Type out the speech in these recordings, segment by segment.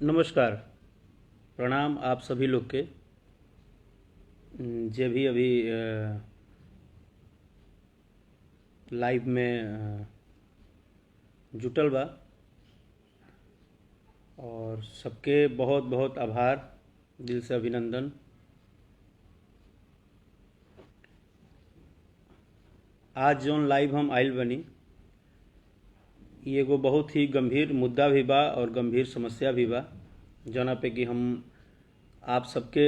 नमस्कार। प्रणाम आप सभी लोग के जे भी अभी लाइव में जुटल बा और सबके बहुत बहुत आभार, दिल से अभिनंदन। आज जौन लाइव हम आइल बनी ये एगो बहुत ही गंभीर मुद्दा भी बा और गंभीर समस्या भी बा, जौना पे कि हम आप सबके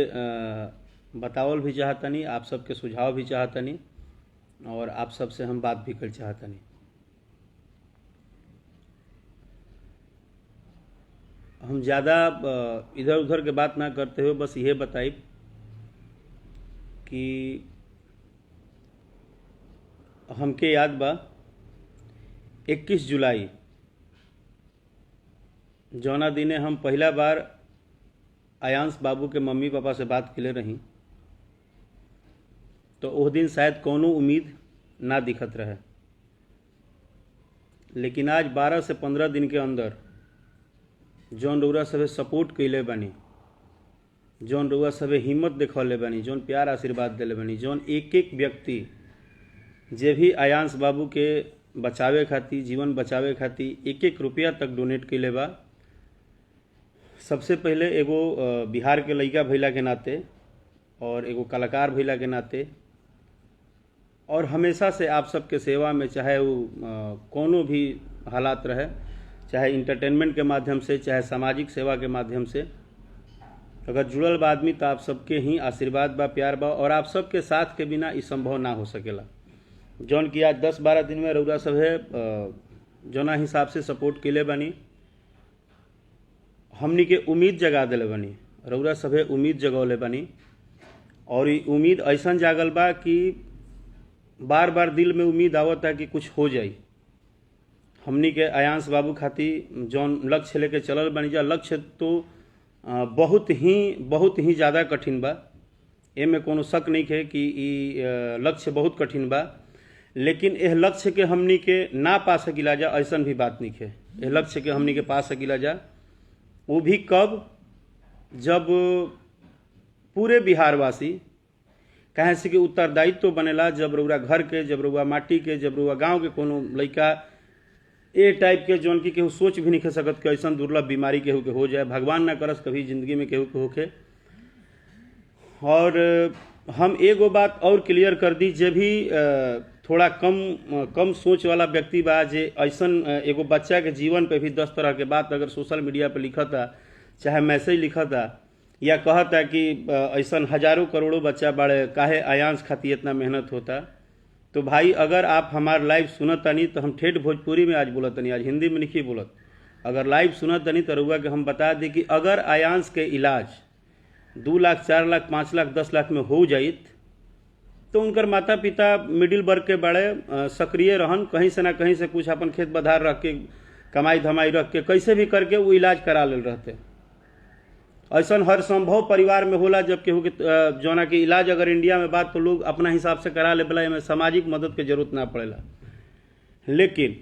बतावल भी चाहतनी, आप सबके सुझाव भी चाहतनी और आप सबसे हम बात भी कर चाहतनी। हम ज़्यादा इधर उधर के बात ना करते हुए बस ये बताइब कि हमके याद बा 21 जुलाई जौना दिने हम पहला बार आयांश बाबू के मम्मी पापा से बात कले रही, तो उस दिन शायद कोनो उम्मीद ना दिखत रहे, लेकिन आज 12 से 15 दिन के अंदर जौन रउरा सभे सपोर्ट कैले बानी, जौन रउरा सभे हिम्मत देखौले बानी, जौन प्यार आशीर्वाद दिले बानी, जौन एक एक व्यक्ति जे भी आयांश बाबू के बचावे खातिर, जीवन बचावे खातिर एक एक रुपया तक डोनेट कैले बा। सबसे पहले एगो बिहार के लड़का भइला के नाते और एगो कलाकार भइला के नाते और हमेशा से आप सबके सेवा में, चाहे वो कोनो भी हालात रहे, चाहे इंटरटेनमेंट के माध्यम से, चाहे सामाजिक सेवा के माध्यम से, अगर जुड़ल बा आदमी तो आप सबके ही आशीर्वाद बा, प्यार बा और आप सबके साथ के बिना ये संभव ना हो सकेला। जौन कि आज 10-12 दिन में रउरा सभे जौना हिसाब से सपोर्ट कैले बानी, हमनी के उम्मीद जगा दिले बानी, रउरा सभे उम्मीद जगौले बानी और ये उम्मीद ऐसा जागल बा कि बार बार दिल में उम्मीद आवता है कि कुछ हो जाई। हमनी के आयांश बाबू खातिर जौन लक्ष्य लेके चलल बानी जा, लक्ष्य तो बहुत ही ज़्यादा कठिन बा, एमे कोनो शक नहीं है कि ये लक्ष्य बहुत कठिन बा, लेकिन यह लक्ष्य के हमनी के ना पा सकिला जा ऐसा भी बात नहीं है। यह लक्ष्य के हमनी के पा सकिला जा, वो भी कब, जब पूरे बिहारवासी, कहे से कि उत्तरदायित्व तो बनेला, जब रउरा घर के, जब रउरा माटी के, जब रउरा गांव के कोनो लड़का ए टाइप के जौन की केहू सोच भी नहीं कर सकत कि ऐसा दुर्लभ बीमारी केहू के हो जाए, भगवान ना करस कभी जिंदगी में केहू के होके। और हम एगो बात और क्लियर कर दी, जे भी थोड़ा कम सोच वाला व्यक्ति बा, जे ऐसा एगो बच्चा के जीवन पे भी 10 तरह के बात अगर सोशल मीडिया पे लिखता, चाहे मैसेज लिखता या कहता कि ऐसा हजारों करोड़ों बच्चा बाड़े, काहे आयांश खातिर इतना मेहनत होता, तो भाई अगर आप हमार लाइव सुनत तनी तो हम ठेठ भोजपुरी में आज बोलत तनी, आज हिंदी में नहीं बोलत। अगर लाइव सुनत तनी तो रउआ के हम बता दी कि अगर आयांश के इलाज 2 लाख, 4 लाख, 5 लाख, 10 लाख में हो जाइत तो उनकर माता पिता मिडिल वर्ग के बड़े सक्रिय रहन, कहीं से ना कहीं से कुछ अपन खेत बधार रख के, कमाई धमाई रख के, कैसे भी करके वो इलाज करा ले रहते। ऐसा हर संभव परिवार में होला, जब केहू के जौना कि इलाज अगर इंडिया में बात तो लोग अपना हिसाब से करा ले, में सामाजिक मदद की जरूरत ना पड़ेला। लेकिन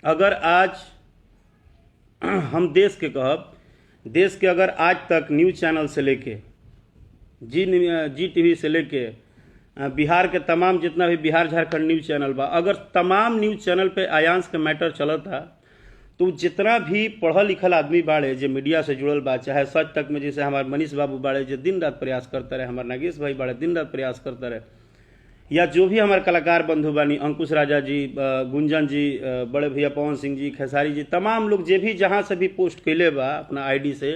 अगर आज हम देश के कहब, देश के अगर आज तक न्यूज़ चैनल से लेके जी टीवी से लेके बिहार के तमाम जितना भी बिहार झारखंड न्यूज़ चैनल बा, अगर तमाम न्यूज़ चैनल पे आयांश के मैटर चलता तो जितना भी पढ़ल लिखल आदमी बाड़े, जो मीडिया से जुड़ल बा, चाहे सच तक में, जैसे हमारे मनीष बाबू बाड़े जो दिन रात प्रयास करते रहे, हमारे नागेश भाई बाड़े दिन रात प्रयास करते रहे, या जो भी हमारे कलाकार बंधु बानी, अंकुश राजा जी, गुंजन जी, बड़े भैया पवन सिंह जी, खेसारी जी, तमाम लोग जे भी जहाँ से भी पोस्ट कैले बा अपना आईडी से,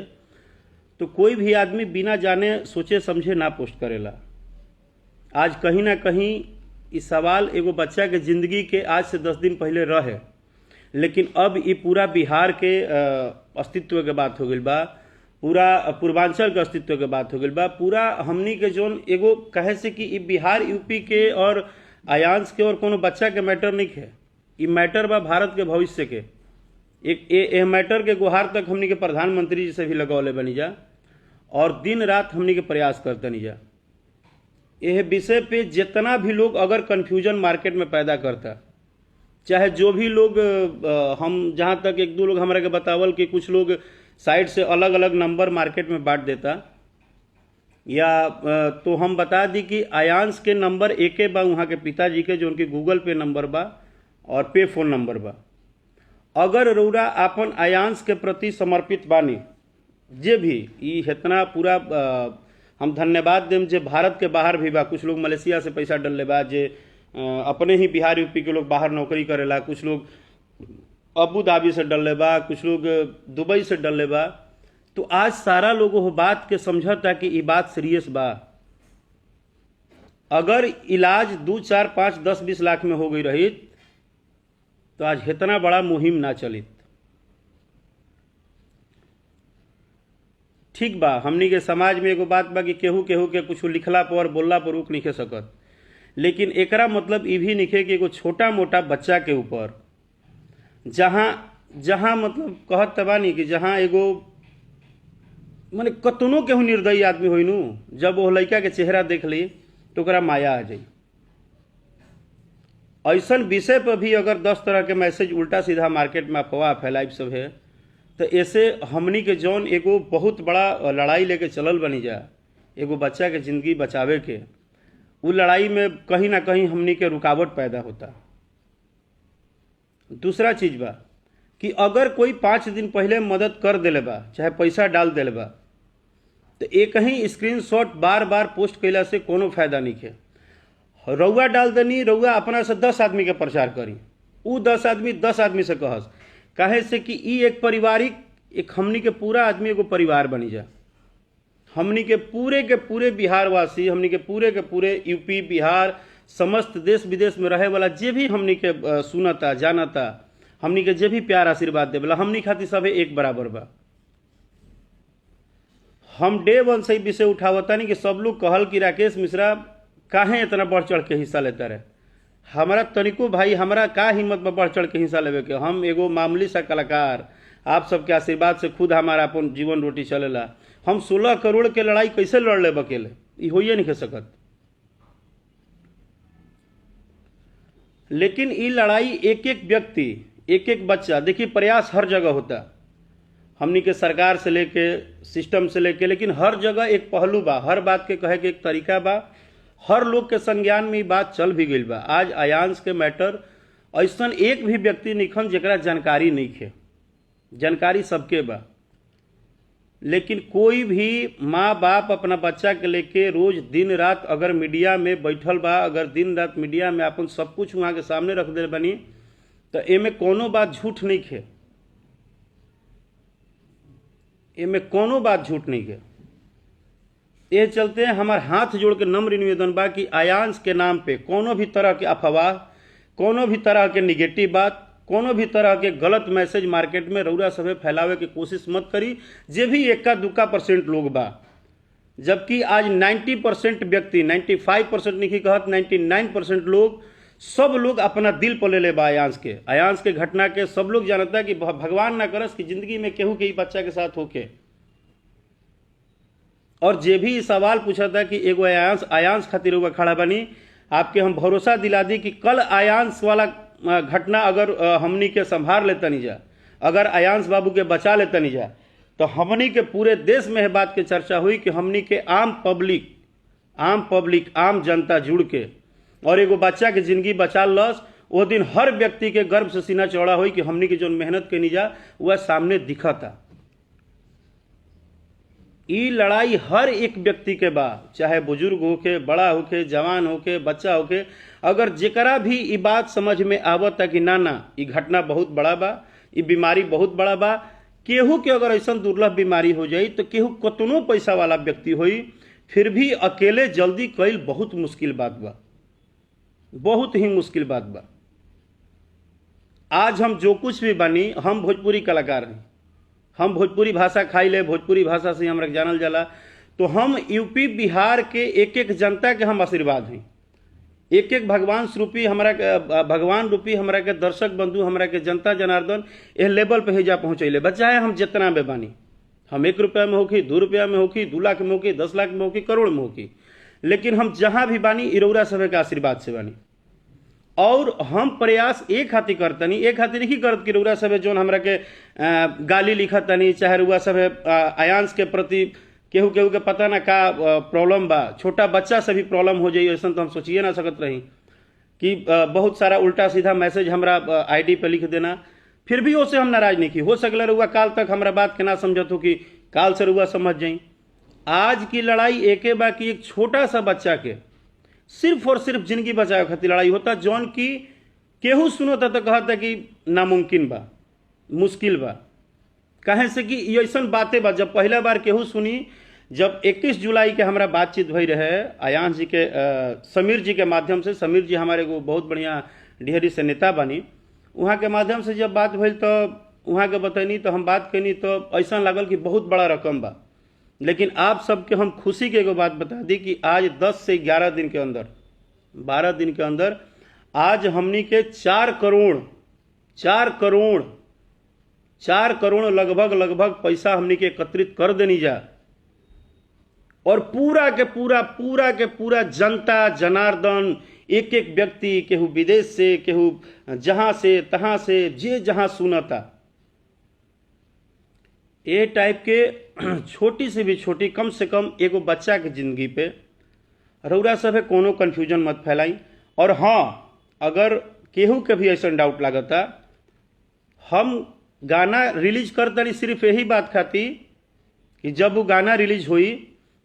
तो कोई भी आदमी बिना जाने सोचे समझे ना पोस्ट करेला। आज कहीं ना कहीं इस सवाल एगो बच्चा के जिंदगी के आज से 10 दिन पहले रहे, लेकिन अब ये पूरा बिहार के अस्तित्व के बात हो गई बा, पूरा पूर्वांचल के अस्तित्व के बात हो गई बा, पूरा हमनी के जोन एगो कहे से कि ये बिहार यूपी के और आयांश के और कोनो बच्चा के मैटर नहीं है, ये मैटर बा भारत के भविष्य के। एक मैटर के गुहार तक हमनी के प्रधानमंत्री जी से भी लगौले बनी जा और दिन रात हमनी के प्रयास करते नहीं जा। यह विषय पे जितना भी लोग अगर कन्फ्यूजन मार्केट में पैदा करता, चाहे जो भी लोग हम जहाँ तक एक दो लोग हमारे के बतावल कि कुछ लोग साइड से अलग अलग नंबर मार्केट में बांट देता, या तो हम बता दी कि आयांश के नंबर एके बा वहाँ के पिताजी के, जो उनके गूगल पे नंबर बा और पे फोन नंबर बा। अगर रउरा आपन आयांश के प्रति समर्पित बानी, जे भी ई इतना पूरा हम धन्यवाद देम जे भारत के बाहर भी बा, कुछ लोग मलेशिया से पैसा डलले बा, जे अपने ही बिहार यूपी के लोग बाहर नौकरी करेला, कुछ लोग अबू धाबी से डलले बा, कुछ लोग दुबई से डलले बा। तो आज सारा लोग वो बात के समझता कि ये बात सीरियस बा। अगर इलाज 2, 4, 5, 10, 20 लाख में हो गई रही तो आज इतना बड़ा मुहिम ना चलित। ठीक बा, हमनी के समाज में एगो बात बा कि केहू केहू के कुछ लिखला पर बोलला पर रुक नहीं सकत, लेकिन एकरा मतलब ई भी निखे कि एगो छोटा मोटा बच्चा के ऊपर जहाँ मतलब कहत तबानी कि जहाँ एगो माने कतनो केहू निर्दयी आदमी होइनू, जब वो लड़का के चेहरा देख ली तो ओकरा माया आ जाई। ऐसन विषय पर भी अगर 10 तरह के मैसेज उल्टा सीधा मार्केट में अफवाह फैलाइब सब है, तो ऐसे हमनी के जौन एगो बहुत बड़ा लड़ाई लेके चलल बनी जा, एगो बच्चा के जिंदगी बचावे के, वो लड़ाई में कहीं ना कहीं हमनी के रुकावट पैदा होता। दूसरा चीज बा कि अगर कोई 5 दिन पहले मदद कर देले बा, चाहे पैसा डाल देले बा, तो एक ही स्क्रीनशॉट बार बार पोस्ट कैला से कोनो फायदा नहीं है। रउआ डाल देनी, रउआ अपना से 10 आदमी के प्रचार करी, उ 10 आदमी 10 आदमी से कहस, काहे से कि ई एक पारिवारिक, एक हमनी के पूरा आदमी एगो परिवार बनी जा। हमनी के पूरे बिहार वासी, हमनी के पूरे यूपी बिहार समस्त देश विदेश में रहे वाला जे भी हमनी के सुनता जानता, हमनी के जे भी प्यार आशीर्वाद देवेला, हमनी खातिर सबे एक बराबर बा। हम डे वन से विषय उठावता नहीं कि सब लोग कहल कि राकेश मिश्रा काहे इतना बढ़ चढ़ के हिस्सा लेता रहे। हमारा तनिको भाई, हमारा का हिम्मत में बढ़ चढ़ के हिस्सा लेवे के। हम एगो मामूली सा कलाकार, आप सबके आशीर्वाद से खुद हमारा अपन जीवन रोटी चलेला। हम 16 करोड़ के लड़ाई कैसे लड़ ले अकेले, ये होइए नहीं सकत। लेकिन ये लड़ाई एक एक व्यक्ति, एक एक बच्चा, देखिए प्रयास हर जगह होता, हमनी के सरकार से लेके सिस्टम से लेके, लेकिन हर जगह एक पहलू बा, हर बात के कहे के एक तरीका बा, हर लोग के संज्ञान में बात चल भी गई बा। आज आयांश के मैटर ऐसन एक भी व्यक्ति निखन जेकरा जानकारी नहीं है, जानकारी सबके बा, लेकिन कोई भी माँ बाप अपना बच्चा के लेके रोज दिन रात अगर मीडिया में बैठल बा, अगर दिन रात मीडिया में अपन सब कुछ वहाँ के सामने रख दे बनी, तो एमे कोनो बात झूठ नहीं है, एमे कोनो बात झूठ नहीं है। ये चलते हमार हाथ जोड़ के नम्र निवेदन बा कि आयांश के नाम पे कोनो भी तरह के अफवाह, कोनो भी तरह के निगेटिव बात, कोनो भी तरह के गलत मैसेज मार्केट में रउरा सभे फैलावे की कोशिश मत करी। जे भी 1-2% लोग बा, जबकि आज 90% व्यक्ति, 95% नहीं कहत, 99% लोग, सब लोग अपना दिल पर ले ले बा आयांश के घटना के। सब लोग जानता कि भगवान ना करस कि जिंदगी में केहू के बच्चा के साथ होके। और जे भी सवाल पूछा था कि एगो आयांश खातिर हुआ खड़ा बनी, आपके हम भरोसा दिला दी कि कल आयांश वाला घटना अगर हमनी के संभाल लेता नहीं जा, अगर आयांश बाबू के बचा लेता नहीं जा, तो हमनी के पूरे देश में यह बात की चर्चा हुई कि हमनी के आम पब्लिक आम जनता जुड़ के और एगो बच्चा के जिंदगी बचा लस। वो दिन हर व्यक्ति के गर्व से सीना चौड़ा हुई कि हमनी की जो मेहनत के निजा वह सामने दिखा था। ई लड़ाई हर एक व्यक्ति के बा, चाहे बुजुर्ग होके, बड़ा होके, जवान होके, बच्चा होके। अगर जेकरा भी ई बात समझ में आवता कि ना ई घटना बहुत बड़ा बा, ई बीमारी बहुत बड़ा बा, केहू के अगर ऐसा दुर्लभ बीमारी हो जाई तो केहू कतनो पैसा वाला व्यक्ति होई, फिर भी अकेले जल्दी कईल बहुत मुश्किल बात बा, बहुत ही मुश्किल बात बा। आज हम जो कुछ भी बनी, हम भोजपुरी कलाकार हैं, हम भोजपुरी भाषा खाई ले, भोजपुरी भाषा से हमरा जानल जाला, तो हम यूपी बिहार के एक एक जनता के हम आशीर्वाद हैं। एक एक भगवान रूपी हमरा के दर्शक बंधु, हमरा के जनता जनार्दन एह लेवल पे हेजा पहुँचैले बा। चाहे हम जितना में बानी, हम 1 रुपया में होकी, 2 रुपया में होकी, 2 लाख में होकी, 10 लाख में होकी, करोड़ में होकी, लेकिन हम जहाँ भी बानी इरौरा सभे के आशीर्वाद से बानी। और हम प्रयास एक खातिर करतनी, एक खातिर नहीं करत कि रउरा सब जोन हमरा के गाली लिखतनी, चाहे रउरा सब आयांश के प्रति केहू केहू के पता ना का प्रॉब्लम बा, छोटा बच्चा से भी प्रॉब्लम हो जाइए ऐसा तो हम सोचिए ना सकत रही कि बहुत सारा उल्टा सीधा मैसेज हमरा आईडी पे लिख देना, फिर भी उससे हम नाराज नहीं की। हो सकल रउआ काल तक हमरा बात के ना समझत हो कि काल से रउआ समझ जाई। आज की लड़ाई एके बा कि एक छोटा सा बच्चा के सिर्फ और सिर्फ जिंदगी बचावे खातिर लड़ाई होता, जौन की केहू सुनता तो कहता कि नामुमकिन बा, मुश्किल बा। कहे से कि ऐसा बातें बा जब पहला बार केहू सुनी, जब 21 जुलाई के हमारा बातचीत भई रहे आयांश जी के समीर जी के माध्यम से। समीर जी हमारे को बहुत बढ़िया डिहरी से नेता बनी, वहाँ के माध्यम से जब बात भई तो वहाँ के बतैनी तो हम बात कैनी तो ऐसा लागल कि बहुत बड़ा रकम बा। लेकिन आप सबके हम खुशी के एगो बात बता दी कि आज 10 से 11 दिन के अंदर, 12 दिन के अंदर आज हमनी के 4 करोड़ लगभग पैसा हमनी के एकत्रित कर देनी जा। और पूरा के पूरा जनता जनार्दन, एक एक व्यक्ति, केहू विदेश से, केहू जहां से तहां से, जे जहां सुनता, ये टाइप के छोटी से भी छोटी, कम से कम एगो बच्चा के जिंदगी पे रउरा सब कोनो कन्फ्यूजन मत फैलाई। और हाँ, अगर केहू के भी ऐसा डाउट लागता, हम गाना रिलीज करतनी सिर्फ यही बात खातिर कि जब वो गाना रिलीज हुई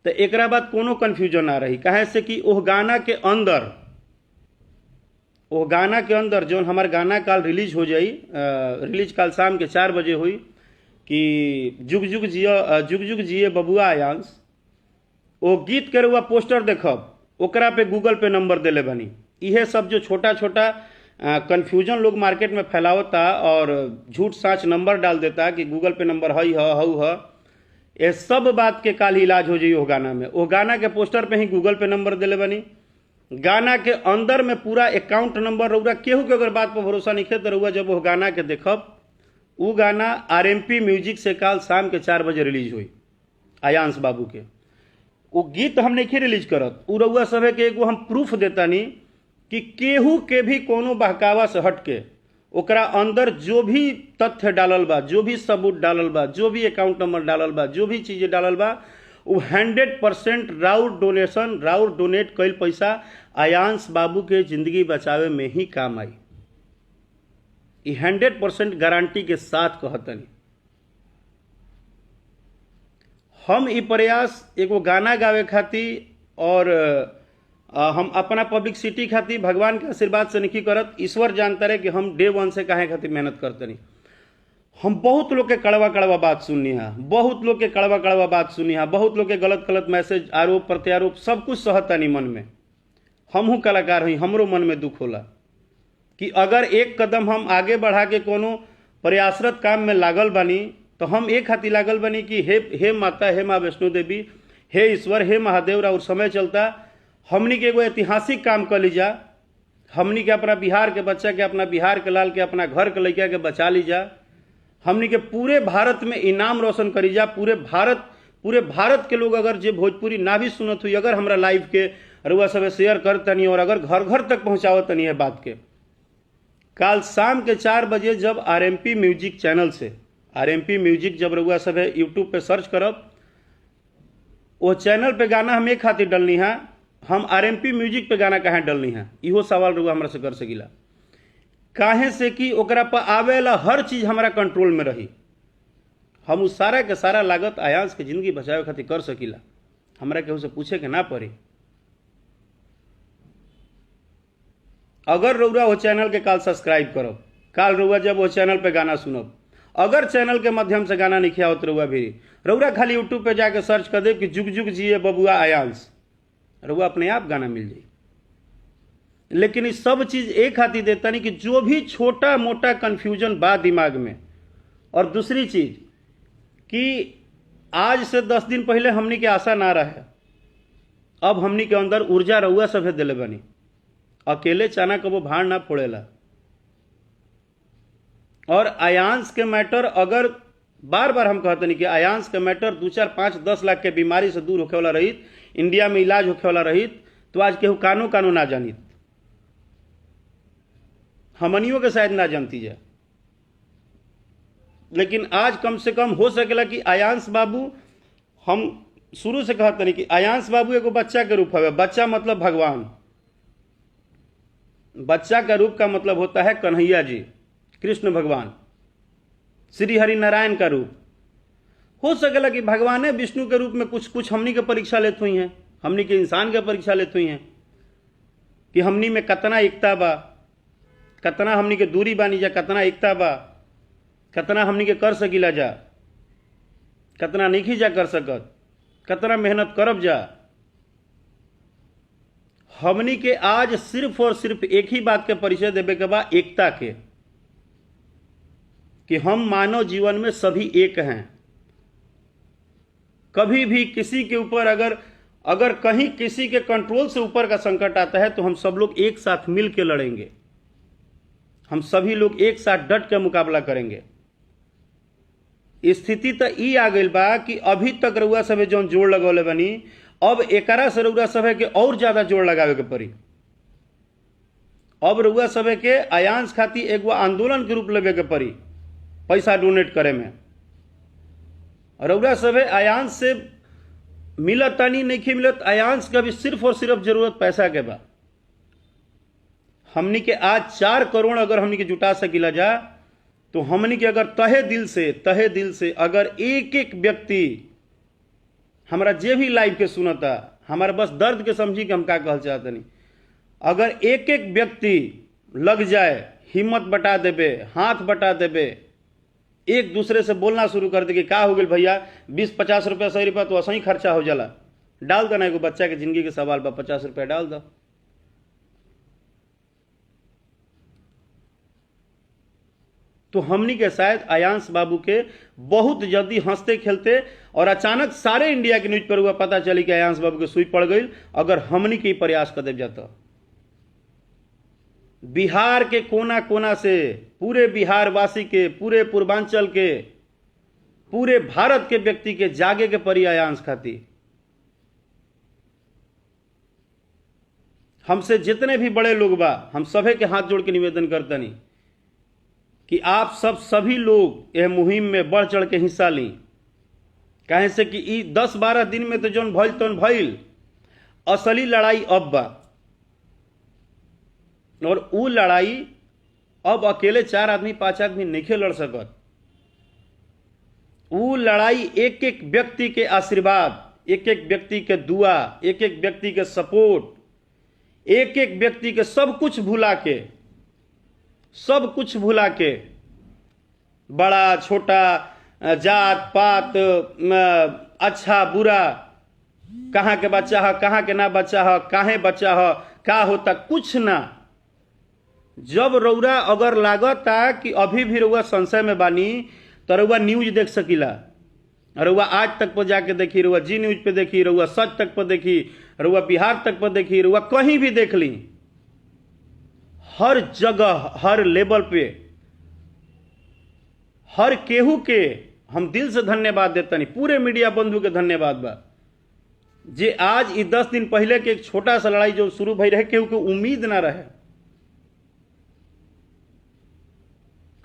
तो एक बाद कोनो कन्फ्यूजन ना रही। कहे से कि ओह गाना के अंदर जो हमार गाना काल रिलीज हो जाई, रिलीज काल शाम के 4 बजे हुई कि जुग जुग जिए बबुआ आयांश, वो गीत के रुआ पोस्टर देखब, ओकरा पे गूगल पे नंबर देले बनी। इहे सब जो छोटा छोटा कन्फ्यूजन लोग मार्केट में फैलावता और झूठ साच नंबर डाल देता कि गूगल पे नंबर हई ह, ये सब बात के काल इलाज हो जाइए। वो गाना में, वो गाना के पोस्टर पे ही गूगल पे नंबर देले बनी। गाना के अंदर में पूरा अकाउंट नंबर रउरा, केहू के अगर बात पर भरोसा नहीं है तो रउरा जब वो गाना के देखब, वो गाना आरएमपी म्यूजिक से काल शाम के 4 बजे रिलीज हुई आयांश बाबू के। वो गीत हम नहीं रिलीज करत, उ रउआ सब के एगो हम प्रूफ देता नहीं कि केहू के भी कोनो बहकावा से हट के ओकरा अंदर जो भी तथ्य डालल बा, जो भी सबूत डालल बा, जो भी अकाउंट नंबर डालल बा, जो भी चीजें डालल बा, वो 100% राउर डोनेशन, राउर डोनेट कईल पैसा आयांश बाबू के जिंदगी बचावे में ही काम आई। 100% गारंटी के साथ कहतनी। हम ई प्रयास एगो गाना गावे खातिर और हम अपना पब्लिसिटी खातिर भगवान के आशीर्वाद से नहीं करत। ईश्वर जानता रहे कि हम डे 1 से काहे खातिर मेहनत करते नहीं। हम बहुत लोग के कड़वा बात सुननी है, बहुत लोग के कड़वा बात सुनी है, बहुत लोग के गलत मैसेज, आरोप प्रत्यारोप सब कुछ सहता नहीं मन में। हमहू कलाकार हई, हमरो मन में दुख होला कि अगर एक कदम हम आगे बढ़ा के कोनो प्रयासरत काम में लागल बानी तो हम एक खातिर लागल बानी कि हे माता, हे माँ वैष्णो देवी, हे ईश्वर, हे महादेव, और समय चलता हमनी के एगो ऐतिहासिक काम कर लीजा। हमनी के अपना बिहार के बच्चा के, अपना बिहार के लाल के, अपना घर के लड़का के बचा लीजा। हमनी के पूरे भारत में इनाम रोशन करी जा। पूरे भारत के लोग अगर जे भोजपुरी ना भी सुनत हुई, अगर हमरा लाइव के रुआ सब शेयर करतनी और अगर घर घर तक पहुंचावतनी है बात के, काल शाम के 4 बजे जब आरएमपी म्यूजिक चैनल से, आरएमपी म्यूजिक जब रुआ सब यूट्यूब पे सर्च करब, वो चैनल पे गाना हम एक खातिर डलनी है। हम आरएमपी म्यूजिक पे गाना कहाँ डलनी है, इहो सवाल रुआ हमरा से कर सकिला। काहे से कि ओकरा पर आवेला हर चीज हमारा कंट्रोल में रही। हम उस सारा के सारा लागत आयांश के जिंदगी बचावे खातिर कर सकिला, हमरा केहू से पूछे के ना पड़ी। अगर रउरा वो चैनल के काल सब्सक्राइब करब, काल रउरा जब वो चैनल पे गाना सुनब, अगर चैनल के माध्यम से गाना नहीं आवत रउरा भी, रउरा खाली यूट्यूब पे जाके सर्च कर दे कि जुग जुग जिए बबुआ आयांश, रउरा अपने आप गाना मिल जाए। लेकिन इस सब चीज एक खातिर देता नहीं कि जो भी छोटा मोटा कंफ्यूजन बा दिमाग में, और दूसरी चीज कि आज से 10 दिन पहले हमनी के आशा ना रहे, अब हमनी के अंदर ऊर्जा रउआ सभे दिले बनी। अकेले चाना कबो भाड़ ना फोड़ेला। और आयांश के मैटर, अगर बार बार हम कहते नहीं कि आयांश के मैटर 2, 4, 5, 10 लाख के बीमारी से दूर होखे वाला रहित, इंडिया में इलाज होखे वाला रहित, तो आज केहू कानो ना जानित। हमनियों के शायद ना जानती जाए, लेकिन आज कम से कम हो सकेला कि आयांश बाबू, हम शुरू से कहते नहीं कि आयांश बाबू एगो बच्चा के रूप है। बच्चा मतलब भगवान, बच्चा का रूप का मतलब होता है कन्हैया जी, कृष्ण भगवान, श्री हरि नारायण का रूप। हो सकेला कि भगवान विष्णु के रूप में कुछ कुछ हमनी के परीक्षा लेते हुई हैं, हमनी के इंसान के परीक्षा लेते हुई हैं कि हमनी में कतना एकता बा, कतना हमनी के दूरी बानी जा, कतना एकता बा, कतना हमनी के कर सकीला जा, कतना नहीं जा कर सकत, कतना मेहनत करब जा। हमनी के आज सिर्फ और सिर्फ एक ही बात के परिचय देवे के बा, एकता के, कि हम मानव जीवन में सभी एक हैं। कभी भी किसी के ऊपर अगर कहीं किसी के कंट्रोल से ऊपर का संकट आता है तो हम सब लोग एक साथ मिल के लड़ेंगे, हम सभी लोग एक साथ डट के मुकाबला करेंगे। स्थिति तो ई आ गई बा कि अभी तक रउआ सभे जौन जोड़ लगौले बनी, अब एकरा से रउआ सभे के और ज्यादा जोड़ लगावे के पड़ी। अब रउआ सभे के आयांश खातिर एगो आंदोलन के रूप लेवे के पड़ी, पैसा डोनेट करे में। रउआ सभे आयांश से मिलत तानी नहीं मिलत, आयांश का भी सिर्फ और सिर्फ जरूरत पैसा के बा। हमनी के आज 4 करोड़ अगर हमनी के जुटा सकीला जा तो हमनी के अगर तहे दिल से अगर एक एक व्यक्ति, हमारा जे भी लाइव के सुनता, हमारा बस दर्द के समझी कि हम का कहल चाहते नहीं, अगर एक एक व्यक्ति लग जाए, हिम्मत बटा देवे, हाथ बटा देवे, एक दूसरे से बोलना शुरू कर दे कि का हो गई भैया, 20-50 रुपया 100 रुपया तो ऐसा ही खर्चा हो जाला, डाल दो ना, एगो बच्चा के जिंदगी के सवाल बा, 50 रुपया डाल दो। तो हमनी के शायद आयांश बाबू के बहुत जल्दी हंसते खेलते और अचानक सारे इंडिया के न्यूज पर हुआ पता चली कि आयांश बाबू के सुई पड़ गई, अगर हमनी के प्रयास कर दे जाता। बिहार के कोना कोना से, पूरे बिहार वासी के, पूरे पूर्वांचल के, पूरे भारत के व्यक्ति के जागे के परी आयांश खाती। हमसे जितने भी बड़े लोग बा, हम सभी के हाथ जोड़ के निवेदन करता नहीं कि आप सभी लोग यह मुहिम में बढ़ चढ़ के हिस्सा ली। कहे से कि 10-12 दिन में तो जौन भइल तौन भइल, असली लड़ाई अब बा, और वो लड़ाई अब अकेले 4 आदमी 5 आदमी नहीं लड़ सकत। वो लड़ाई एक एक व्यक्ति के आशीर्वाद, एक एक व्यक्ति के दुआ, एक एक व्यक्ति के सपोर्ट, एक एक व्यक्ति के सब कुछ भुला के, बड़ा छोटा, जात पात, अच्छा बुरा, कहाँ के बच्चा है, कहाँ के ना बच्चा है, काहे बच्चा है, का होता, कुछ ना। जब रउरा अगर लागता कि अभी भी रउआ संशय में बानी तो रउआ न्यूज देख सकीला। रउआ आज तक पर जाके देखी, रउआ जी न्यूज पे देखी, रउआ सच तक पर देखी, रउआ बिहार तक पर देखी, रउआ कहीं भी देख ली। हर जगह, हर लेवल पे, हर केहू के हम दिल से धन्यवाद देता नहीं, पूरे मीडिया बंधु के धन्यवाद बा जे आज 10 दिन पहले के एक छोटा सा लड़ाई जो शुरू भई रहे, केहू के उम्मीद ना रहे,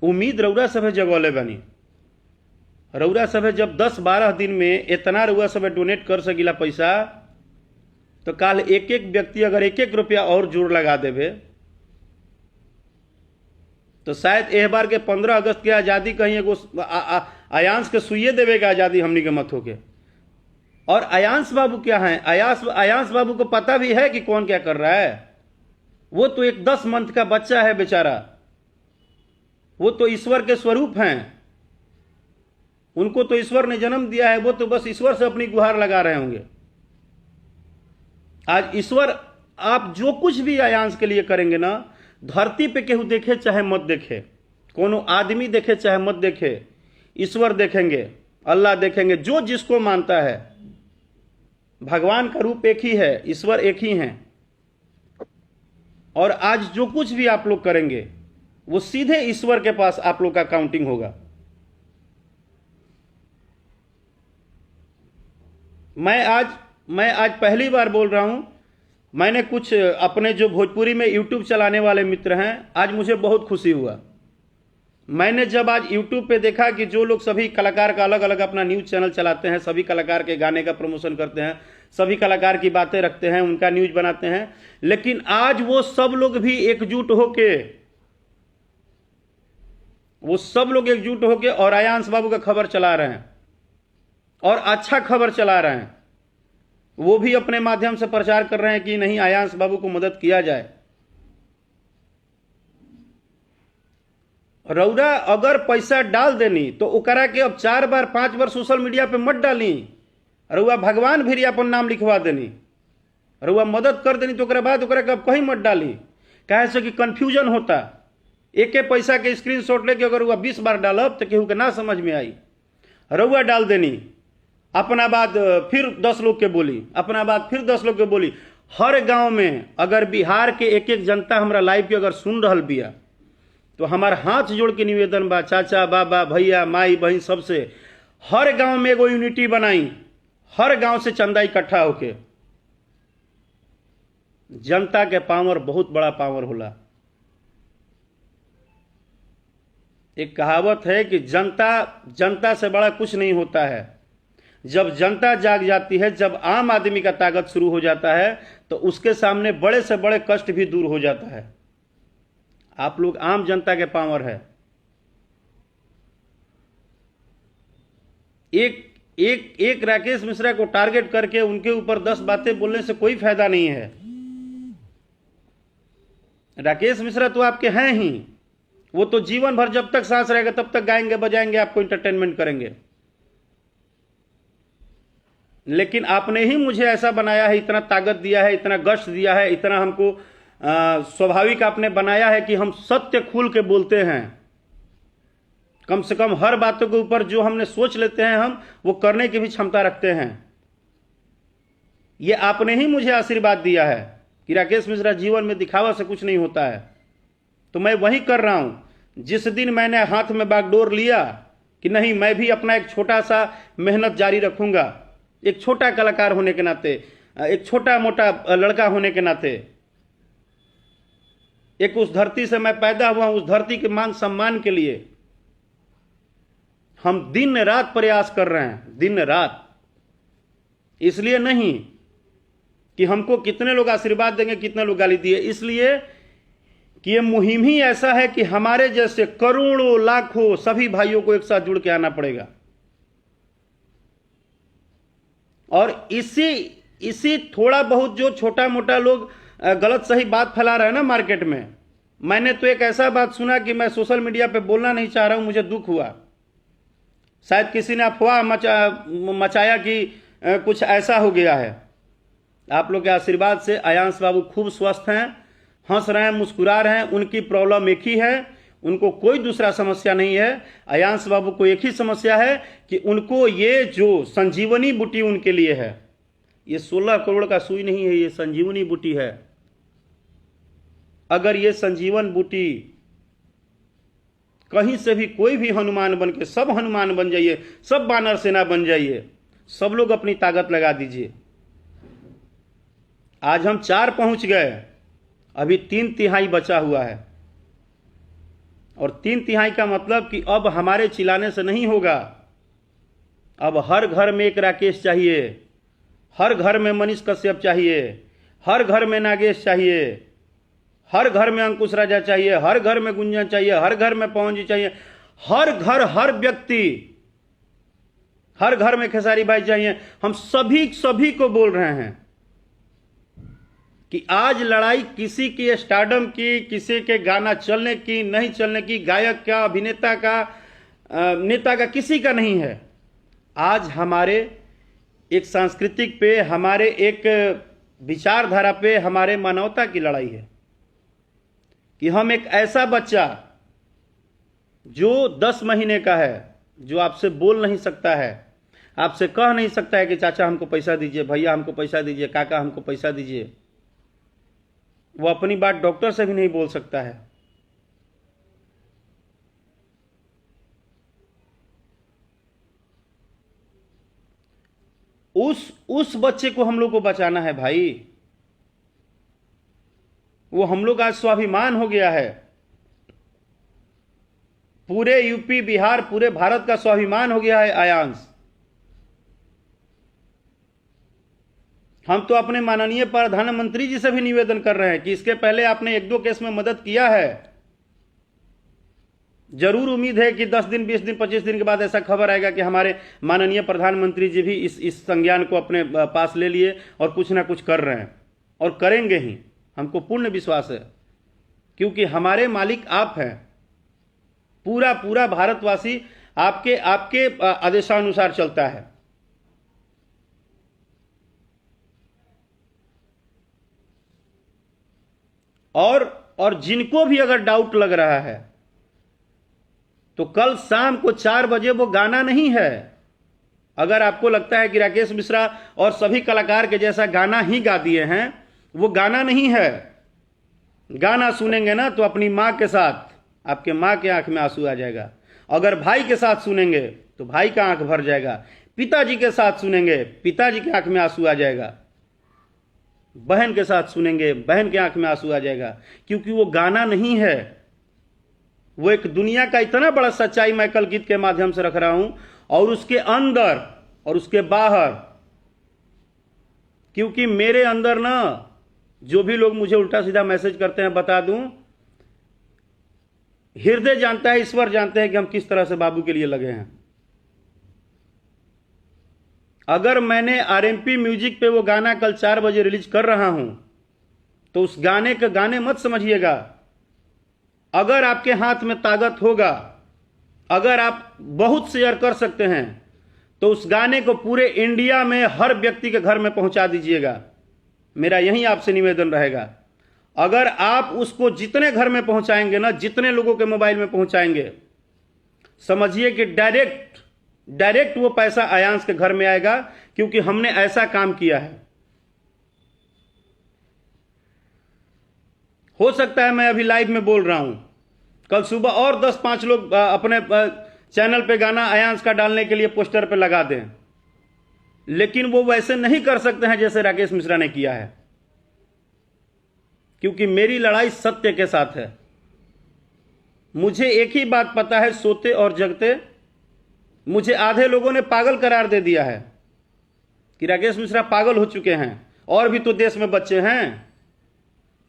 उम्मीद रउरा सभे जगौले बनी। रउरा सभे जब 10-12 दिन में इतना रउरा सभे डोनेट कर सकीला पैसा, तो काल एक एक व्यक्ति अगर 1-1 रुपया और जोड़ लगा देवे तो शायद एह बार के 15 अगस्त के आज़ादी कहीं एगो आयांश के सुइए देवे का आज़ादी हमनी के मत होके। और आयांश बाबू क्या है, आयांश बाबू को पता भी है कि कौन क्या कर रहा है। वो तो एक 10 मंथ का बच्चा है बेचारा, वो तो ईश्वर के स्वरूप हैं, उनको तो ईश्वर ने जन्म दिया है, वो तो बस ईश्वर से अपनी गुहार लगा रहे होंगे। आज ईश्वर, आप जो कुछ भी आयांश के लिए करेंगे ना, धरती पे केहू देखे चाहे मत देखे, कोनो आदमी देखे चाहे मत देखे, ईश्वर देखेंगे, अल्लाह देखेंगे, जो जिसको मानता है। भगवान का रूप एक ही है, ईश्वर एक ही हैं। और आज जो कुछ भी आप लोग करेंगे वो सीधे ईश्वर के पास आप लोग का काउंटिंग होगा। मैं आज पहली बार बोल रहा हूं मैंने कुछ अपने जो भोजपुरी में यूट्यूब चलाने वाले मित्र हैं, आज मुझे बहुत खुशी हुआ। मैंने जब आज यूट्यूब पे देखा कि जो लोग सभी कलाकार का अलग अलग अपना न्यूज़ चैनल चलाते हैं, सभी कलाकार के गाने का प्रमोशन करते हैं, सभी कलाकार की बातें रखते हैं, उनका न्यूज़ बनाते हैं, लेकिन आज वो सब लोग एकजुट होके और आयांश बाबू का खबर चला रहे हैं और अच्छा खबर चला रहे हैं। वो भी अपने माध्यम से प्रचार कर रहे हैं कि नहीं, आयांश बाबू को मदद किया जाए। रउरा अगर पैसा डाल देनी तो ओकरा के अब 4 बार 5 बार सोशल मीडिया पे मत डाली। रउआ भगवान भी अपन नाम लिखवा देनी, रउआ मदद कर देनी तो ओकरा बाद ओकरा के अब कहीं मत डाली, काहे से कि कंफ्यूजन होता। एक पैसा के स्क्रीनशॉट लेके अगर रउआ 20 बार डालब तो केहू के ना समझ में आई। रउआ डाल देनी, अपना बात फिर 10 लोग के बोली, अपना बात फिर 10 लोग के बोली। हर गांव में अगर बिहार के एक एक जनता हमरा लाइव के अगर सुन रहल बिया तो हमार हाथ जोड़ के निवेदन बा, चाचा बाबा भैया माई बहन सबसे, हर गांव में एगो यूनिटी बनाई, हर गांव से चंदा इकट्ठा होके। जनता के पावर बहुत बड़ा पावर होला। एक कहावत है कि जनता से बड़ा कुछ नहीं होता है। जब जनता जाग जाती है, जब आम आदमी का ताकत शुरू हो जाता है तो उसके सामने बड़े से बड़े कष्ट भी दूर हो जाता है। आप लोग आम जनता के पावर है। एक राकेश मिश्रा को टारगेट करके उनके ऊपर 10 बातें बोलने से कोई फायदा नहीं है। राकेश मिश्रा तो आपके हैं ही, वो तो जीवन भर जब तक सांस रहेगा तब तक गाएंगे बजाएंगे, आपको इंटरटेनमेंट करेंगे। लेकिन आपने ही मुझे ऐसा बनाया है, इतना ताकत दिया है, इतना गश्त दिया है, इतना हमको स्वाभाविक आपने बनाया है कि हम सत्य खुल के बोलते हैं। कम से कम हर बातों के ऊपर जो हमने सोच लेते हैं हम वो करने की भी क्षमता रखते हैं। ये आपने ही मुझे आशीर्वाद दिया है कि राकेश मिश्रा जीवन में दिखावा से कुछ नहीं होता है, तो मैं वही कर रहा हूं। जिस दिन मैंने हाथ में बागडोर लिया कि नहीं, मैं भी अपना एक छोटा सा मेहनत जारी रखूंगा, एक छोटा कलाकार होने के नाते, एक छोटा मोटा लड़का होने के नाते, एक उस धरती से मैं पैदा हुआ, उस धरती के मान सम्मान के लिए हम दिन रात प्रयास कर रहे हैं, दिन रात। इसलिए नहीं कि हमको कितने लोग आशीर्वाद देंगे, कितने लोग गाली दिए, इसलिए कि ये मुहिम ही ऐसा है कि हमारे जैसे करोड़ों लाखों सभी भाइयों को एक साथ जुड़ के आना पड़ेगा। और इसी थोड़ा बहुत जो छोटा मोटा लोग गलत सही बात फैला रहे हैं ना मार्केट में, मैंने तो एक ऐसा बात सुना कि मैं सोशल मीडिया पे बोलना नहीं चाह रहा हूं, मुझे दुख हुआ। शायद किसी ने अफवाह मचाया कि कुछ ऐसा हो गया है। आप लोग के आशीर्वाद से आयांश बाबू खूब स्वस्थ हैं, हंस रहे हैं, मुस्कुरा रहे हैं। उनकी प्रॉब्लम एक ही है, उनको कोई दूसरा समस्या नहीं है। आयांश बाबू को एक ही समस्या है कि उनको ये जो संजीवनी बूटी उनके लिए है, ये 16 करोड़ का सुई नहीं है, ये संजीवनी बूटी है। अगर ये संजीवन बूटी कहीं से भी कोई भी हनुमान बन के, सब हनुमान बन जाइए, सब बानर सेना बन जाइए, सब लोग अपनी ताकत लगा दीजिए। आज हम 4 पहुंच गए, अभी 3/3 बचा हुआ है। और 3/3 का मतलब कि अब हमारे चिल्लाने से नहीं होगा। अब हर घर में एक राकेश चाहिए, हर घर में मनीष कश्यप चाहिए, हर घर में नागेश चाहिए, हर घर में अंकुश राजा चाहिए, हर घर में गुंजन चाहिए, हर घर में पवन जी चाहिए, हर घर, हर व्यक्ति, हर घर में खेसारी भाई चाहिए। हम सभी को बोल रहे हैं कि आज लड़ाई किसी की स्टारडम की, किसी के गाना चलने की नहीं चलने की, गायक का, अभिनेता का, नेता का, किसी का नहीं है। आज हमारे एक सांस्कृतिक पे, हमारे एक विचारधारा पे, हमारे मानवता की लड़ाई है कि हम एक ऐसा बच्चा जो 10 महीने का है, जो आपसे बोल नहीं सकता है, आपसे कह नहीं सकता है कि चाचा हमको पैसा दीजिए, भैया हमको पैसा दीजिए, काका हमको पैसा दीजिए, वो अपनी बात डॉक्टर से भी नहीं बोल सकता है। उस बच्चे को हम लोग को बचाना है भाई। वो हम लोग आज स्वाभिमान हो गया है। पूरे यूपी बिहार पूरे भारत का स्वाभिमान हो गया है आयांश। हम तो अपने माननीय प्रधानमंत्री जी से भी निवेदन कर रहे हैं कि इसके पहले आपने एक दो केस में मदद किया है। जरूर उम्मीद है कि 10 दिन 20 दिन 25 दिन के बाद ऐसा खबर आएगा कि हमारे माननीय प्रधानमंत्री जी भी इस संज्ञान को अपने पास ले लिए और कुछ ना कुछ कर रहे हैं और करेंगे ही। हमको पूर्ण विश्वास है, क्योंकि हमारे मालिक आप हैं। पूरा पूरा भारतवासी आपके आपके आदेशानुसार चलता है। और जिनको भी अगर डाउट लग रहा है तो कल शाम को 4 बजे वो गाना नहीं है। अगर आपको लगता है कि राकेश मिश्रा और सभी कलाकार के जैसा गाना ही गा दिए हैं, वो गाना नहीं है। गाना सुनेंगे ना तो अपनी माँ के साथ आपके माँ के आंख में आंसू आ जाएगा। अगर भाई के साथ सुनेंगे तो भाई का आंख भर जाएगा। पिताजी के साथ सुनेंगे पिताजी के आंख में आंसू आ जाएगा। बहन के साथ सुनेंगे बहन के आंख में आंसू आ जाएगा, क्योंकि वो गाना नहीं है। वो एक दुनिया का इतना बड़ा सच्चाई मैं कल गीत के माध्यम से रख रहा हूं, और उसके अंदर और उसके बाहर। क्योंकि मेरे अंदर ना, जो भी लोग मुझे उल्टा सीधा मैसेज करते हैं, बता दूं, हृदय जानता है, ईश्वर जानते हैं कि हम किस तरह से बाबू के लिए लगे हैं। अगर मैंने आरएमपी म्यूजिक पे वो गाना कल 4 बजे रिलीज कर रहा हूं, तो उस गाने का गाने मत समझिएगा। अगर आपके हाथ में ताकत होगा, अगर आप बहुत शेयर कर सकते हैं, तो उस गाने को पूरे इंडिया में हर व्यक्ति के घर में पहुंचा दीजिएगा। मेरा यही आपसे निवेदन रहेगा। अगर आप उसको जितने घर में पहुंचाएंगे ना, जितने लोगों के मोबाइल में पहुंचाएंगे, समझिए कि डायरेक्ट वो पैसा आयांश के घर में आएगा, क्योंकि हमने ऐसा काम किया है। हो सकता है मैं अभी लाइव में बोल रहा हूं, कल सुबह और 10-5 लोग अपने चैनल पे गाना आयांश का डालने के लिए पोस्टर पे लगा दें, लेकिन वो वैसे नहीं कर सकते हैं जैसे राकेश मिश्रा ने किया है, क्योंकि मेरी लड़ाई सत्य के साथ है। मुझे एक ही बात पता है, सोते और जगते मुझे आधे लोगों ने पागल करार दे दिया है कि राकेश मिश्रा पागल हो चुके हैं। और भी तो देश में बच्चे हैं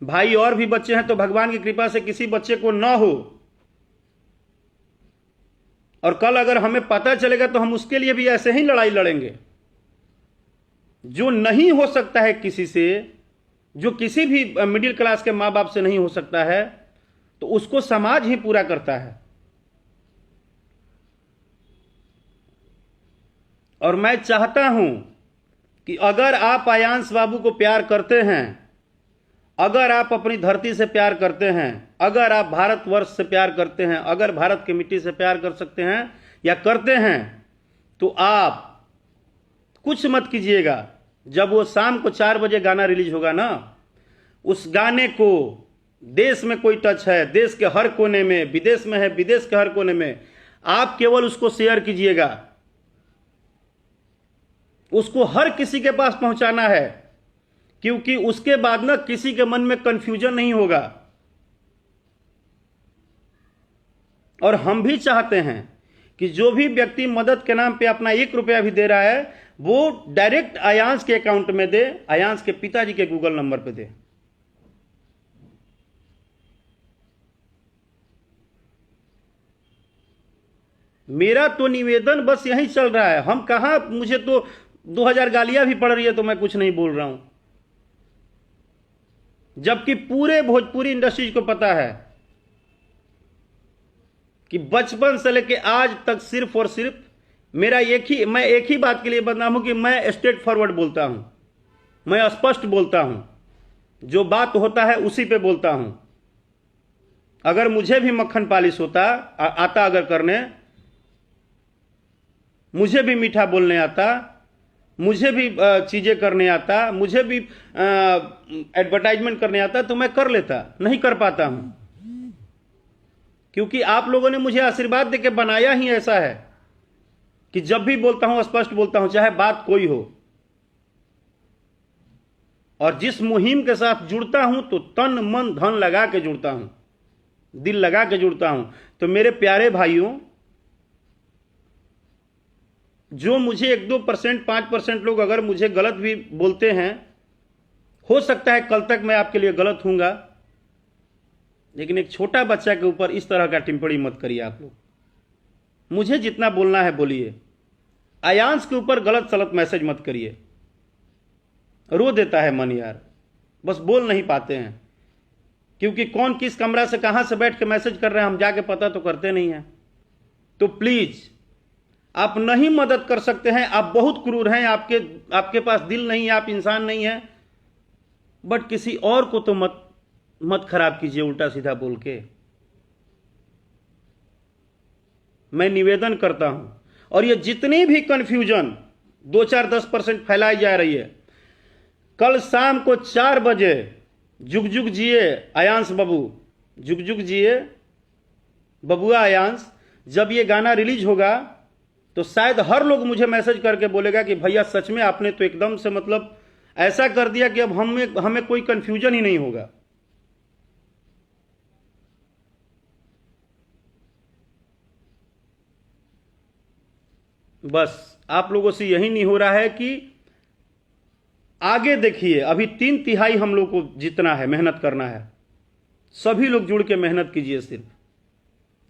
भाई, और भी बच्चे हैं, तो भगवान की कृपा से किसी बच्चे को ना हो। और कल अगर हमें पता चलेगा तो हम उसके लिए भी ऐसे ही लड़ाई लड़ेंगे। जो नहीं हो सकता है किसी से, जो किसी भी मिडिल क्लास के मां बाप से नहीं हो सकता है, तो उसको समाज ही पूरा करता है। और मैं चाहता हूं कि अगर आप आयांश बाबू को प्यार करते हैं, अगर आप अपनी धरती से प्यार करते हैं, अगर आप भारतवर्ष से प्यार करते हैं, अगर भारत की मिट्टी से प्यार कर सकते हैं या करते हैं, तो आप कुछ मत कीजिएगा। जब वो शाम को 4 बजे गाना रिलीज होगा ना, उस गाने को देश में कोई टच है, देश के हर कोने में, विदेश में है, विदेश के हर कोने में, आप केवल उसको शेयर कीजिएगा। उसको हर किसी के पास पहुंचाना है, क्योंकि उसके बाद ना किसी के मन में कंफ्यूजन नहीं होगा। और हम भी चाहते हैं कि जो भी व्यक्ति मदद के नाम पे अपना 1 रुपया भी दे रहा है, वो डायरेक्ट आयांश के अकाउंट में दे, आयांश के पिताजी के गूगल नंबर पे दे। मेरा तो निवेदन बस यही चल रहा है। हम कहां, मुझे तो 2000 गालियां भी पड़ रही है तो मैं कुछ नहीं बोल रहा हूं, जबकि पूरे भोजपुरी इंडस्ट्रीज को पता है कि बचपन से लेके आज तक सिर्फ और सिर्फ मैं एक ही बात के लिए बदनाम हूं कि मैं स्ट्रेट फॉरवर्ड बोलता हूं, मैं स्पष्ट बोलता हूं, जो बात होता है उसी पे बोलता हूं। अगर मुझे भी मक्खन पालिश आता अगर करने, मुझे भी मीठा बोलने आता, मुझे भी चीजें करने आता, मुझे भी एडवर्टाइजमेंट करने आता, तो मैं कर लेता। नहीं कर पाता हूं, क्योंकि आप लोगों ने मुझे आशीर्वाद देके बनाया ही ऐसा है कि जब भी बोलता हूं स्पष्ट बोलता हूं, चाहे बात कोई हो। और जिस मुहिम के साथ जुड़ता हूं तो तन मन धन लगा के जुड़ता हूं, दिल लगा के जुड़ता हूं। तो मेरे प्यारे भाइयों, जो मुझे 1-2%, 5% लोग अगर मुझे गलत भी बोलते हैं, हो सकता है कल तक मैं आपके लिए गलत हूंगा, लेकिन एक छोटा बच्चा के ऊपर इस तरह का टिप्पणी मत करिए आप लोग। मुझे जितना बोलना है बोलिए, आयांश के ऊपर गलत सलत मैसेज मत करिए। रो देता है मन यार, बस बोल नहीं पाते हैं, क्योंकि कौन किस कमरा से कहां से बैठ के मैसेज कर रहे हैं हम जाके पता तो करते नहीं हैं। तो प्लीज, आप नहीं मदद कर सकते हैं, आप बहुत क्रूर हैं, आपके पास दिल नहीं है, आप इंसान नहीं हैं, बट किसी और को तो मत खराब कीजिए उल्टा सीधा बोल के। मैं निवेदन करता हूं, और ये जितनी भी कंफ्यूजन 2-4-10% फैलाई जा रही है, कल शाम को 4 बजे जुग जुग जिए आयांश बाबू, जुग जुग जिए बबुआ आयांश, जब ये गाना रिलीज होगा तो शायद हर लोग मुझे मैसेज करके बोलेगा कि भैया सच में आपने तो एकदम से मतलब ऐसा कर दिया कि अब हमें कोई कंफ्यूजन ही नहीं होगा। बस आप लोगों से यही नहीं हो रहा है कि आगे देखिए, अभी 3/3 हम लोग को जितना है, मेहनत करना है। सभी लोग जुड़ के मेहनत कीजिए। सिर्फ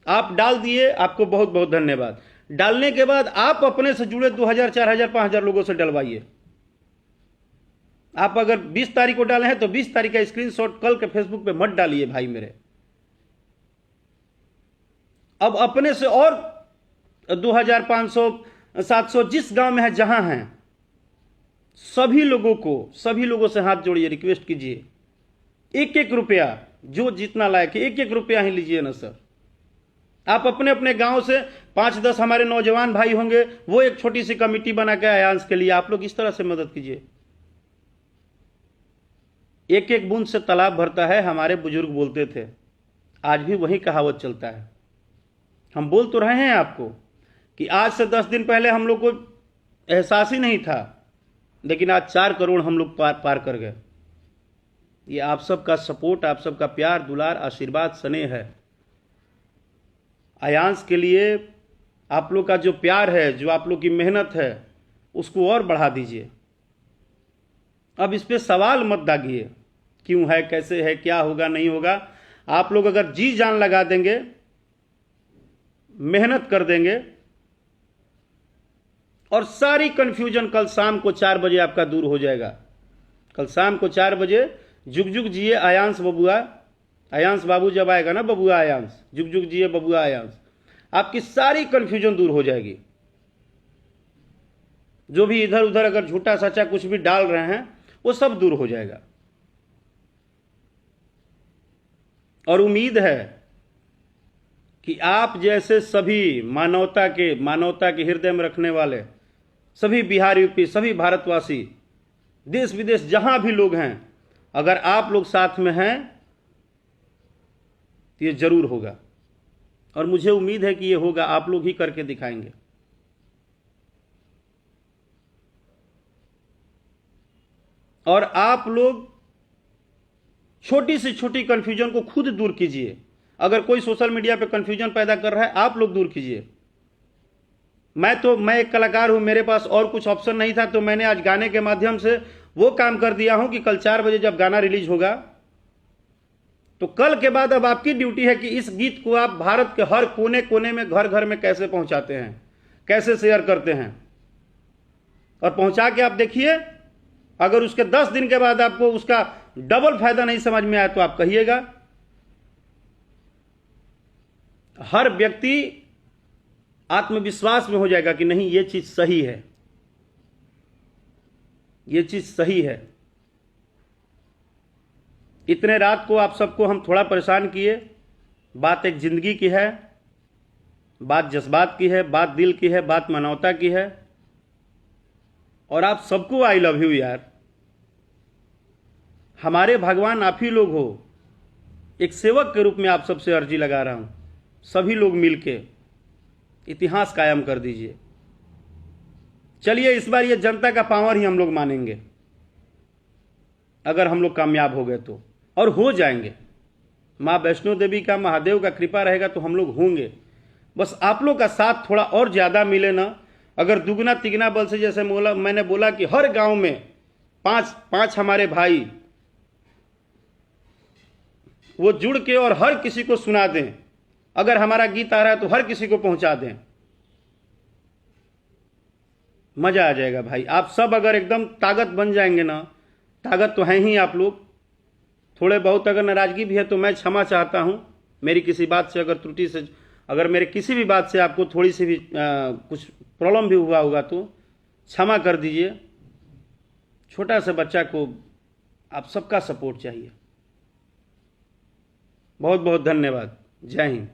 आप डाल दिए, आपको बहुत बहुत धन्यवाद। डालने के बाद आप अपने से जुड़े 2000, 4000, 5000 लोगों से डलवाइए। आप अगर 20 तारीख को डाले हैं तो 20 तारीख का स्क्रीनशॉट कल के फेसबुक पे मत डालिए भाई मेरे। अब अपने से और 2000, 500, 700 जिस गांव में है, जहां हैं, सभी लोगों से हाथ जोड़िए, रिक्वेस्ट कीजिए। 1-1 रुपया, जो जितना लायक है, 1-1 रुपया ही लीजिए ना सर। आप अपने अपने गांव से 5-10 हमारे नौजवान भाई होंगे, वो एक छोटी सी कमेटी बना के आयांश के लिए आप लोग इस तरह से मदद कीजिए। 1-1 बूंद से तालाब भरता है, हमारे बुजुर्ग बोलते थे, आज भी वही कहावत चलता है। हम बोल तो रहे हैं आपको कि आज से 10 दिन पहले हम लोग को एहसास ही नहीं था, लेकिन आज 4 करोड़ हम लोग पार कर गए। ये आप सबका सपोर्ट, आप सबका प्यार, दुलार, आशीर्वाद, स्नेह है। आयांश के लिए आप लोग का जो प्यार है, जो आप लोग की मेहनत है, उसको और बढ़ा दीजिए। अब इस पे सवाल मत दागिए, क्यों है, कैसे है, क्या होगा, नहीं होगा। आप लोग अगर जी जान लगा देंगे, मेहनत कर देंगे, और सारी कंफ्यूजन कल शाम को 4 बजे आपका दूर हो जाएगा। कल शाम को 4 बजे जुग जुग जिए आयांश बबुआ, आयांश बाबू जब आएगा ना, बबुआ आयांश, जुग जुग जिए बबुआ आयांश, आपकी सारी कंफ्यूजन दूर हो जाएगी। जो भी इधर उधर अगर झूठा सच्चा कुछ भी डाल रहे हैं, वो सब दूर हो जाएगा। और उम्मीद है कि आप जैसे सभी मानवता के हृदय में रखने वाले सभी बिहार, यूपी, सभी भारतवासी, देश विदेश जहां भी लोग हैं, अगर आप लोग साथ में हैं तो ये जरूर होगा। और मुझे उम्मीद है कि ये होगा, आप लोग ही करके दिखाएंगे। और आप लोग छोटी से छोटी कंफ्यूजन को खुद दूर कीजिए। अगर कोई सोशल मीडिया पे कंफ्यूजन पैदा कर रहा है, आप लोग दूर कीजिए। मैं एक कलाकार हूं, मेरे पास और कुछ ऑप्शन नहीं था, तो मैंने आज गाने के माध्यम से वो काम कर दिया हूं कि कल 4 बजे जब गाना रिलीज होगा, तो कल के बाद अब आपकी ड्यूटी है कि इस गीत को आप भारत के हर कोने कोने में, घर घर में कैसे पहुंचाते हैं, कैसे शेयर करते हैं। और पहुंचा के आप देखिए, अगर उसके 10 दिन के बाद आपको उसका डबल फायदा नहीं समझ में आया तो आप कहिएगा। हर व्यक्ति आत्मविश्वास में हो जाएगा कि नहीं, ये चीज सही है, ये चीज सही है। इतने रात को आप सबको हम थोड़ा परेशान किए। बात एक जिंदगी की है, बात जज्बात की है, बात दिल की है, बात मानवता की है। और आप सबको आई लव यू यार। हमारे भगवान आप ही लोग हो। एक सेवक के रूप में आप सबसे अर्जी लगा रहा हूं, सभी लोग मिलके इतिहास कायम कर दीजिए। चलिए, इस बार ये जनता का पावर ही हम लोग मानेंगे। अगर हम लोग कामयाब हो गए तो, और हो जाएंगे। माँ वैष्णो देवी का, महादेव का कृपा रहेगा तो हम लोग होंगे। बस आप लोग का साथ थोड़ा और ज़्यादा मिले ना। अगर दुगना तिगना बल से, जैसे मैंने बोला कि हर गांव में पांच पांच हमारे भाई वो जुड़ के और हर किसी को सुना दें। अगर हमारा गीत आ रहा है तो हर किसी को पहुंचा दें, मजा आ जाएगा भाई। आप सब अगर एकदम ताकत बन जाएंगे ना, ताकत तो है ही आप लोग। थोड़े बहुत अगर नाराजगी भी है तो मैं क्षमा चाहता हूं। मेरी किसी बात से अगर त्रुटि से, अगर मेरे किसी भी बात से आपको थोड़ी सी भी कुछ प्रॉब्लम भी हुआ होगा तो क्षमा कर दीजिए। छोटा सा बच्चा को आप सबका सपोर्ट चाहिए। बहुत बहुत धन्यवाद। जय हिंद।